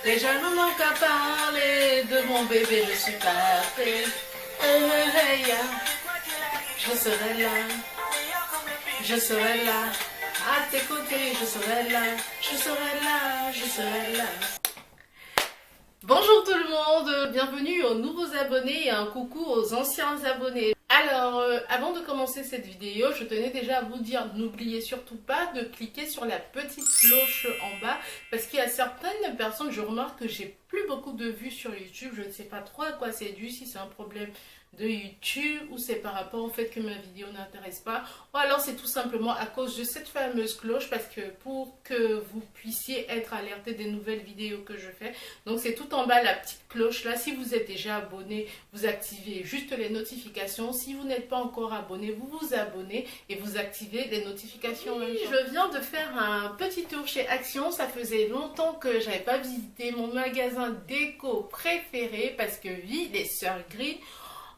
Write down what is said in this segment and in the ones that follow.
Les gens ne manquent qu'à parler de mon bébé, je suis parfait. Je serai là, je serai là, à tes côtés, je serai là, je serai là, je serai là. Bonjour tout le monde, bienvenue aux nouveaux abonnés et un coucou aux anciens abonnés. Alors, avant de commencer cette vidéo, je tenais déjà à vous dire, n'oubliez surtout pas de cliquer sur la petite cloche en bas, parce qu'il y a certaines personnes, je remarque que j'ai plus beaucoup de vues sur YouTube, je ne sais pas trop à quoi c'est dû, si c'est un problème de YouTube ou c'est par rapport au fait que ma vidéo n'intéresse pas, ou alors c'est tout simplement à cause de cette fameuse cloche, parce que pour que vous puissiez être alerté des nouvelles vidéos que je fais, donc c'est tout en bas la petite cloche là. Si vous êtes déjà abonné, vous activez juste les notifications. Si vous n'êtes pas encore abonné, vous vous abonnez et vous activez les notifications. Oui, je viens de faire un petit tour chez Action. Ça faisait longtemps que j'avais pas visité mon magasin déco préféré, parce que oui, les sœurs Gris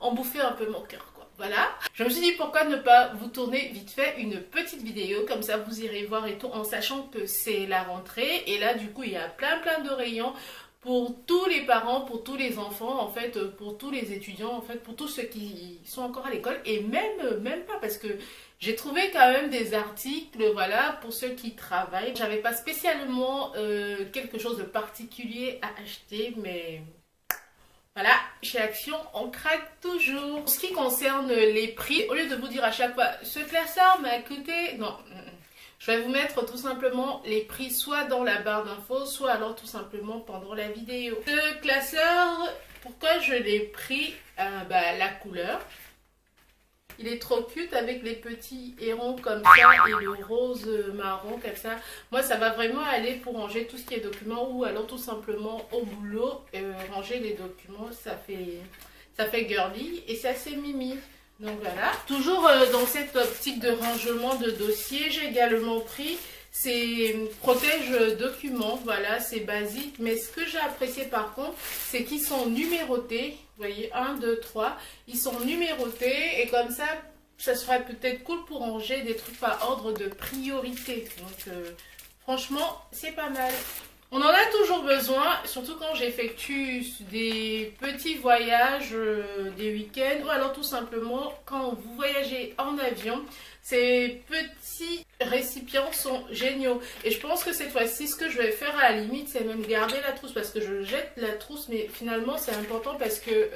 ont bouffé un peu mon cœur, quoi. Voilà. Je me suis dit pourquoi ne pas vous tourner vite fait une petite vidéo, comme ça vous irez voir et tout, en sachant que c'est la rentrée. Et là du coup il y a plein de rayons pour tous les parents, pour tous les enfants, en fait, pour tous les étudiants, en fait, pour tous ceux qui sont encore à l'école, et même pas, parce que j'ai trouvé quand même des articles, voilà, pour ceux qui travaillent. J'avais pas spécialement quelque chose de particulier à acheter, mais voilà, chez Action, on craque toujours. En ce qui concerne les prix, au lieu de vous dire à chaque fois, ce classeur m'a coûté... Non, je vais vous mettre tout simplement les prix soit dans la barre d'infos, soit alors tout simplement pendant la vidéo. Ce classeur, pourquoi je l'ai pris? La couleur. Il est trop cute avec les petits hérons comme ça et le rose marron comme ça. Moi, ça va vraiment aller pour ranger tout ce qui est documents, ou alors tout simplement au boulot, ranger les documents. Ça fait girly et c'est assez mimi. Donc voilà. Toujours dans cette optique de rangement de dossiers, j'ai également pris ces protège documents. Voilà, c'est basique. Mais ce que j'ai apprécié par contre, c'est qu'ils sont numérotés. Vous voyez, 1, 2, 3. Ils sont numérotés et comme ça serait peut-être cool pour ranger des trucs par ordre de priorité. Donc franchement, c'est pas mal. On en a toujours besoin, surtout quand j'effectue des petits voyages, des week-ends, ou alors tout simplement quand vous voyagez en avion. Ces petits récipients sont géniaux. Et je pense que cette fois-ci, ce que je vais faire à la limite, c'est même garder la trousse, parce que je jette la trousse, mais finalement c'est important parce que...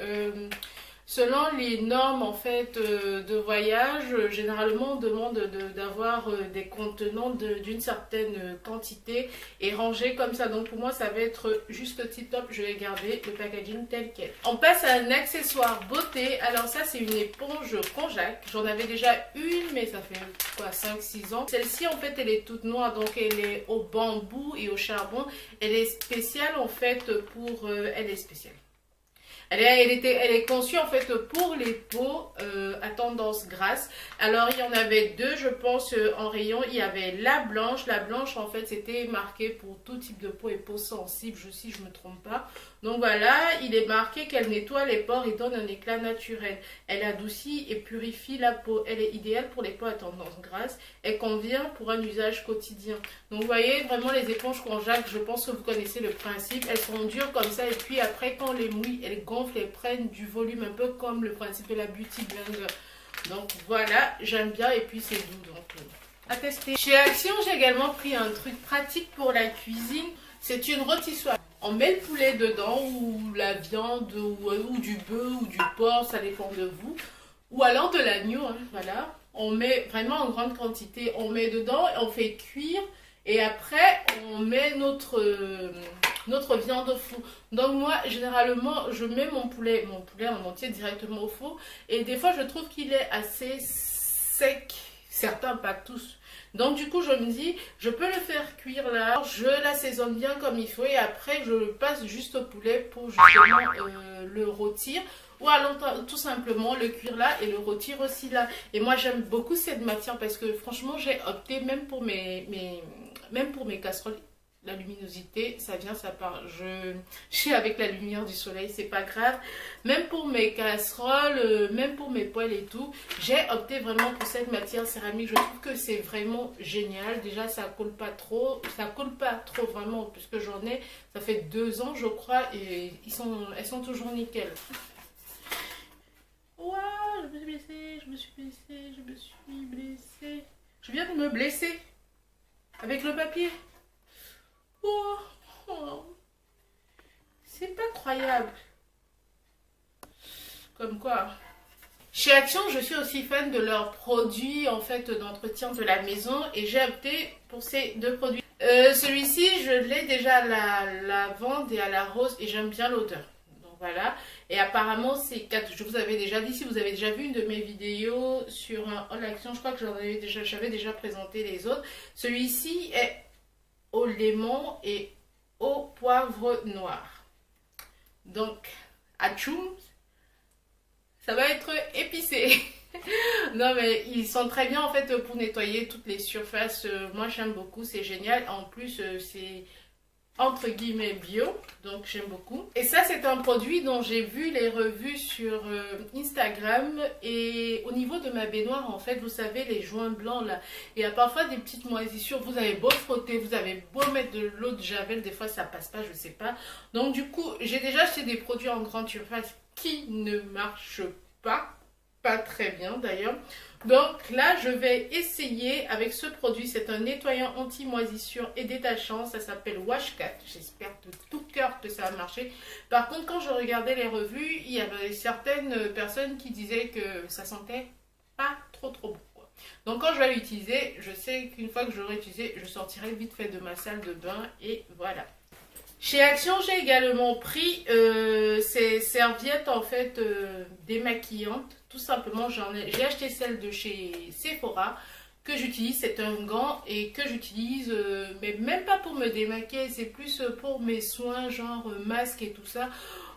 selon les normes en fait de voyage, généralement on demande d'avoir des contenants d'une certaine quantité et rangés comme ça. Donc pour moi ça va être juste tip top, je vais garder le packaging tel quel. On passe à un accessoire beauté. Alors ça c'est une éponge Conjac. J'en avais déjà une mais ça fait quoi 5-6 ans. Celle-ci en fait elle est toute noire, donc elle est au bambou et au charbon. Elle est spéciale en fait pour... elle est spéciale. Elle est conçue en fait pour les peaux à tendance grasse. Alors il y en avait deux je pense en rayon. Il y avait la blanche. La blanche en fait c'était marqué pour tout type de peau et peau sensible, si je me trompe pas. Donc voilà, il est marqué qu'elle nettoie les pores et donne un éclat naturel. Elle adoucit et purifie la peau. Elle est idéale pour les peaux à tendance grasse. Elle convient pour un usage quotidien. Donc vous voyez vraiment les éponges Conjac, je pense que vous connaissez le principe. Elles sont dures comme ça et puis après quand on les mouille, elles gonflent et prennent du volume, un peu comme le principe de la Beauty Blender. Donc voilà, j'aime bien et puis c'est doux, donc à tester. Chez Action, j'ai également pris un truc pratique pour la cuisine. C'est une rôtissoire. On met le poulet dedans, ou la viande, ou du bœuf, ou du porc, ça dépend de vous. Ou alors de l'agneau, hein, voilà. On met vraiment en grande quantité, on met dedans, on fait cuire. Et après, on met notre viande au four. Donc moi, généralement, je mets mon poulet en entier directement au four. Et des fois, je trouve qu'il est assez sec. Certains, pas tous. Donc du coup, je me dis, je peux le faire cuire là. Je l'assaisonne bien comme il faut. Et après, je le passe juste au poulet pour justement le rôtir. Ou alors tout simplement le cuire là et le rôtir aussi là. Et moi, j'aime beaucoup cette matière parce que franchement, j'ai opté même pour mes casseroles. la luminosité, ça vient, ça part. Je suis avec la lumière du soleil, c'est pas grave. Même pour mes casseroles, même pour mes poêles et tout, j'ai opté vraiment pour cette matière céramique. Je trouve que c'est vraiment génial. Déjà, ça colle pas trop. Ça colle pas trop vraiment, puisque j'en ai, ça fait 2 ans, je crois, et elles sont toujours nickel. Ouah, je me suis blessée, je me suis blessée, je me suis blessée. Je viens de me blesser avec le papier. Oh, oh. C'est pas croyable. Comme quoi. Chez Action, je suis aussi fan de leurs produits en fait d'entretien de la maison et j'ai opté pour ces 2 produits. Celui-ci, je l'ai déjà à la lavande et à la rose et j'aime bien l'odeur. Donc voilà. Et apparemment, c'est 4. Je vous avais déjà dit, si vous avez déjà vu une de mes vidéos sur un haul Action, je crois que j'avais déjà présenté les autres. Celui-ci est au lemon et au poivre noir. Donc, atchoum, ça va être épicé. Non mais ils sont très bien en fait pour nettoyer toutes les surfaces. Moi j'aime beaucoup, c'est génial. En plus c'est entre guillemets bio, donc j'aime beaucoup. Et ça c'est un produit dont j'ai vu les revues sur Instagram. Et au niveau de ma baignoire en fait, vous savez les joints blancs là, il y a parfois des petites moisissures. Vous avez beau frotter, vous avez beau mettre de l'eau de javel, des fois ça passe pas, je sais pas. Donc du coup j'ai déjà acheté des produits en grande surface qui ne marchent pas très bien d'ailleurs. Donc là je vais essayer avec ce produit. C'est un nettoyant anti-moisissure et détachant, ça s'appelle Washcat. J'espère de tout cœur que ça va marcher. Par contre quand je regardais les revues, il y avait certaines personnes qui disaient que ça sentait pas trop bon quoi. Donc quand je vais l'utiliser, je sais qu'une fois que je l'aurai utilisé, je sortirai vite fait de ma salle de bain et voilà. Chez Action, j'ai également pris ces serviettes en fait démaquillantes. Tout simplement, j'ai acheté celle de chez Sephora que j'utilise. C'est un gant et que j'utilise, mais même pas pour me démaquiller, c'est plus pour mes soins, genre masque et tout ça.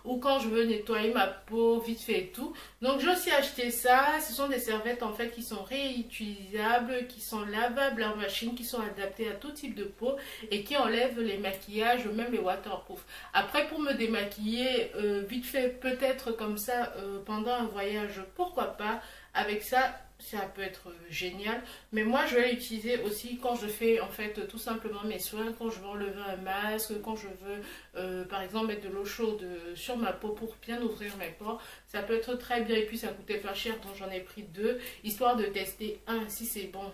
Ou quand je veux nettoyer ma peau vite fait et tout. Donc j'ai aussi acheté ça. Ce sont des serviettes en fait qui sont réutilisables, qui sont lavables en machine, qui sont adaptées à tout type de peau et qui enlèvent les maquillages, même les waterproof. Après pour me démaquiller vite fait, peut-être comme ça pendant un voyage, pourquoi pas. Avec ça, ça peut être génial. Mais moi je vais l'utiliser aussi quand je fais en fait tout simplement mes soins, quand je veux enlever un masque, quand je veux par exemple mettre de l'eau chaude sur ma peau pour bien ouvrir mes pores. Ça peut être très bien et puis ça coûtait pas cher, donc j'en ai pris 2 histoire de tester un. Si c'est bon,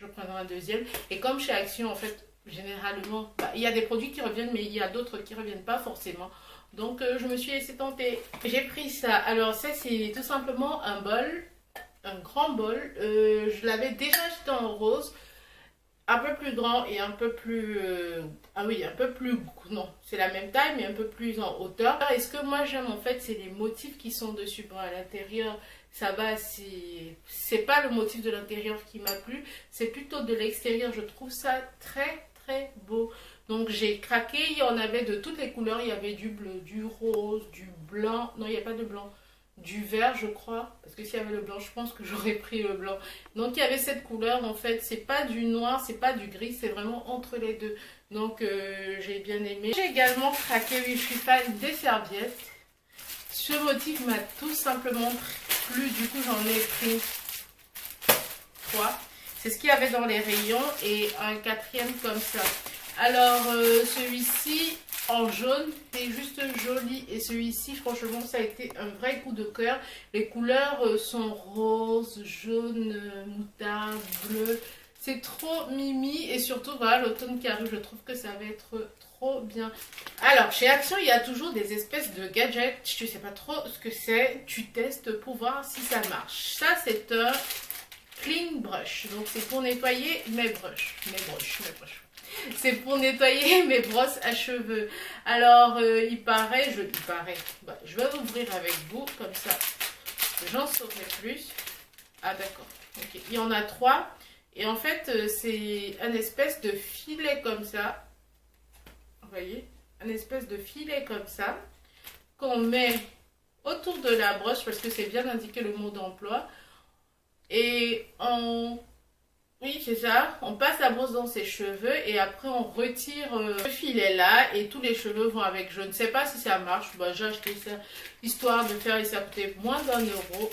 je prendrai un deuxième. Et comme chez Action en fait généralement il y a des produits qui reviennent mais il y a d'autres qui reviennent pas forcément. Donc je me suis laissée tenter. J'ai pris ça. Alors ça c'est tout simplement un bol, un grand bol. Je l'avais déjà acheté en rose, un peu plus grand et un peu plus ah oui, un peu plus, non c'est la même taille mais un peu plus en hauteur. Et ce que moi j'aime en fait, c'est les motifs qui sont dessus. Bon, à l'intérieur ça va, c'est pas le motif de l'intérieur qui m'a plu, c'est plutôt de l'extérieur. Je trouve ça très beau. Donc j'ai craqué. Il y en avait de toutes les couleurs. Il y avait du bleu, du rose, du blanc. Non, il n'y a pas de blanc, du vert je crois, parce que s'il y avait le blanc je pense que j'aurais pris le blanc. Donc il y avait cette couleur en fait, c'est pas du noir, c'est pas du gris, c'est vraiment entre les deux. Donc j'ai bien aimé. J'ai également craqué, oui, je suis fan des serviettes. Ce motif m'a tout simplement plu, du coup j'en ai pris 3. C'est ce qu'il y avait dans les rayons et un 4e comme ça. Alors celui-ci en jaune, c'est juste joli. Et celui-ci, franchement, ça a été un vrai coup de cœur. Les couleurs sont rose, jaune, moutarde, bleu. C'est trop mimi. Et surtout, voilà, l'automne qui arrive, je trouve que ça va être trop bien. Alors, chez Action, il y a toujours des espèces de gadgets. Je ne sais pas trop ce que c'est. Tu testes pour voir si ça marche. Ça, c'est un clean brush. Donc, c'est pour nettoyer mes brushes. C'est pour nettoyer mes brosses à cheveux. Alors, il paraît, je vais l'ouvrir avec vous, comme ça, j'en saurai plus. Ah, d'accord. Ok. Il y en a 3. Et en fait, c'est un espèce de filet comme ça. Vous voyez? Un espèce de filet comme ça, qu'on met autour de la brosse, parce que c'est bien indiqué le mot d'emploi. Et Oui, c'est ça. On passe la brosse dans ses cheveux et après on retire ce filet là et tous les cheveux vont avec. Je ne sais pas si ça marche. Bah, j'ai acheté ça histoire de faire et ça coûtait moins d'1 euro.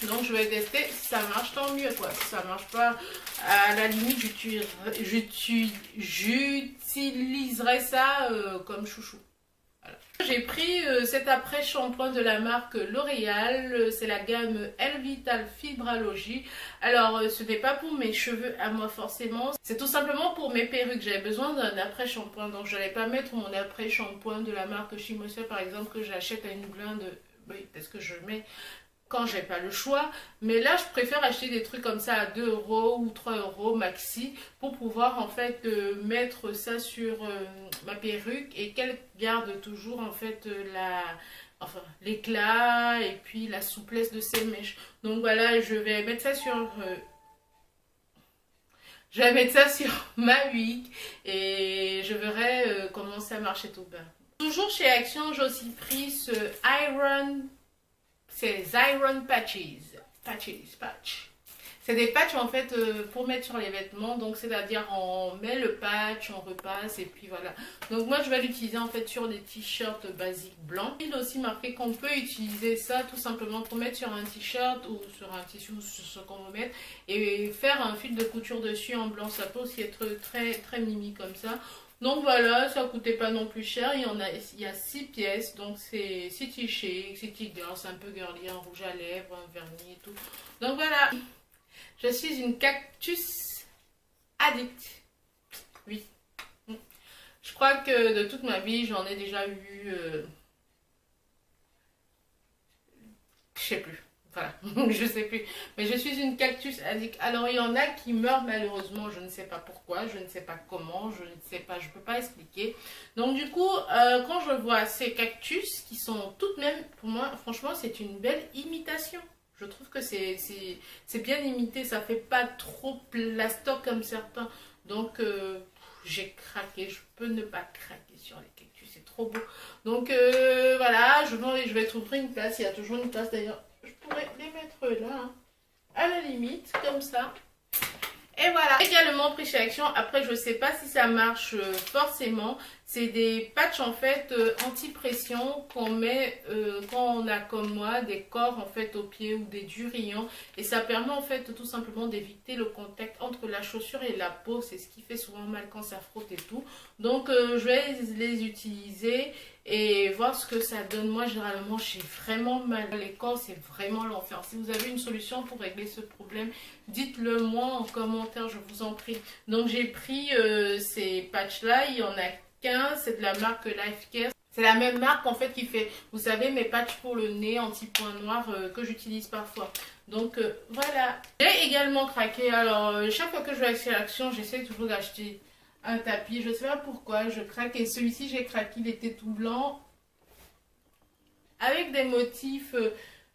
Donc je vais tester si ça marche, tant mieux quoi. Si ça marche pas, à la limite j'utiliserai ça comme chouchou. Voilà. J'ai pris cet après-shampoing de la marque L'Oréal, c'est la gamme Elvital Fibralogie. Alors ce n'est pas pour mes cheveux à moi forcément, c'est tout simplement pour mes perruques. J'avais besoin d'un après-shampoing, donc je n'allais pas mettre mon après-shampoing de la marque Chimosa par exemple que j'achète à une blinde, oui, parce que je mets quand j'ai pas le choix, mais là je préfère acheter des trucs comme ça à 2 euros ou 3 euros maxi pour pouvoir en fait mettre ça sur ma perruque et qu'elle garde toujours en fait l'éclat et puis la souplesse de ses mèches. Donc voilà, je vais mettre ça sur ma wig et je verrai comment ça marche et tout. Ben. Toujours chez Action, j'ai aussi pris ce Iron. C'est les Iron Patches. Patch. C'est des patchs en fait pour mettre sur les vêtements. Donc c'est-à-dire on met le patch, on repasse et puis voilà. Donc moi je vais l'utiliser en fait sur des t-shirts basiques blancs. Il a aussi marqué qu'on peut utiliser ça tout simplement pour mettre sur un t-shirt ou sur un tissu ou sur ce qu'on veut mettre. Et faire un fil de couture dessus en blanc. Ça peut aussi être très très mimi comme ça. Donc voilà, ça coûtait pas non plus cher, il y a 6 pièces, donc c'est City Chic, City Girl, c'est un peu girly, un rouge à lèvres, un vernis et tout. Donc voilà, je suis une cactus addict, oui. Je crois que de toute ma vie, j'en ai déjà eu, je sais plus. Voilà, je sais plus. Mais je suis une cactus addict. Alors, il y en a qui meurent malheureusement. Je ne sais pas pourquoi, je ne sais pas comment, je ne sais pas, je ne peux pas expliquer. Donc, du coup, quand je vois ces cactus qui sont toutes mêmes, pour moi, franchement, c'est une belle imitation. Je trouve que c'est bien imité. Ça fait pas trop plastoc comme certains. Donc, j'ai craqué. Je peux ne pas craquer sur les cactus. C'est trop beau. Donc, voilà, je vais trouver une place. Il y a toujours une place d'ailleurs. Je pourrais les mettre là, hein, à la limite, comme ça. Et voilà, également pris chez Action. Après, je ne sais pas si ça marche forcément. C'est des patchs en fait anti-pression qu'on met quand on a comme moi des corps en fait aux pieds ou des durillons. Et ça permet en fait tout simplement d'éviter le contact entre la chaussure et la peau. C'est ce qui fait souvent mal quand ça frotte et tout. Donc je vais les utiliser et voir ce que ça donne. Moi généralement j'ai vraiment mal. Les corps c'est vraiment l'enfer. Si vous avez une solution pour régler ce problème, dites-le moi en commentaire, je vous en prie. Donc j'ai pris ces patchs là, il y en a 15, c'est de la marque Life Care. C'est la même marque en fait qui fait, vous savez, mes patchs pour le nez anti-point noir que j'utilise parfois. Donc voilà. J'ai également craqué. Alors chaque fois que je vais chez Action, j'essaie toujours d'acheter un tapis. Je ne sais pas pourquoi je craque. Et celui-ci j'ai craqué, il était tout blanc avec des motifs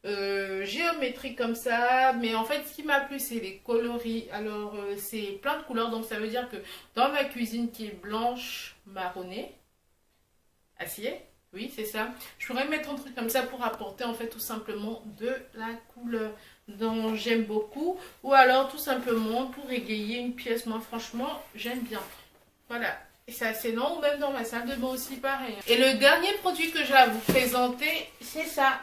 géométriques comme ça. Mais en fait ce qui m'a plu c'est les coloris. Alors c'est plein de couleurs, donc ça veut dire que dans ma cuisine qui est blanche marronnée, acier, oui c'est ça, je pourrais mettre un truc comme ça pour apporter en fait tout simplement de la couleur dont j'aime beaucoup, ou alors tout simplement pour égayer une pièce. Moi franchement j'aime bien, voilà. Et c'est assez long, ou même dans ma salle de bain aussi pareil. Et le dernier produit que j'ai à vous présenter, c'est ça.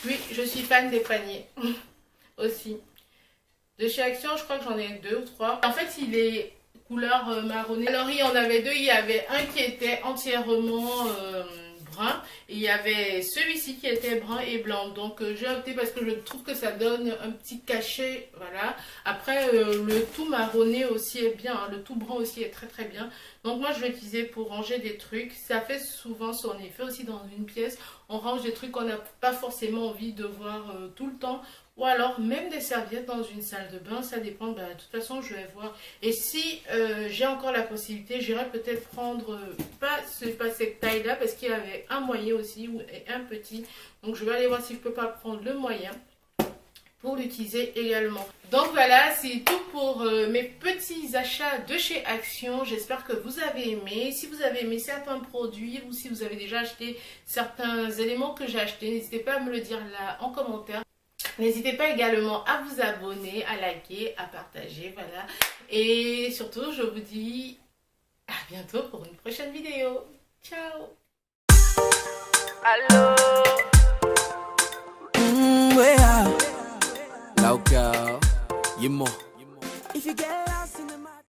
Oui, je suis fan des paniers aussi. De chez Action, je crois que j'en ai 2 ou 3. En fait, il est couleur marronnée. Alors, il y en avait 2. Il y avait un qui était entièrement brun. Et il y avait celui-ci qui était brun et blanc. Donc, j'ai opté parce que je trouve que ça donne un petit cachet. Voilà. Après, le tout marronné aussi est bien. Hein. Le tout brun aussi est très très bien. Donc, moi, je vais l'utiliser pour ranger des trucs. Ça fait souvent son effet aussi dans une pièce. On range des trucs qu'on n'a pas forcément envie de voir tout le temps. Ou alors même des serviettes dans une salle de bain, ça dépend, ben, de toute façon je vais voir. Et si j'ai encore la possibilité, j'irai peut-être prendre, pas cette taille là, parce qu'il y avait un moyen aussi, et un petit. Donc je vais aller voir si je peux pas prendre le moyen pour l'utiliser également. Donc voilà, c'est tout pour mes petits achats de chez Action. J'espère que vous avez aimé. Si vous avez aimé certains produits ou si vous avez déjà acheté certains éléments que j'ai achetés, n'hésitez pas à me le dire là en commentaire. N'hésitez pas également à vous abonner, à liker, à partager, voilà. Et surtout, je vous dis à bientôt pour une prochaine vidéo. Ciao. Allô. Yeah. Local, you more. If you get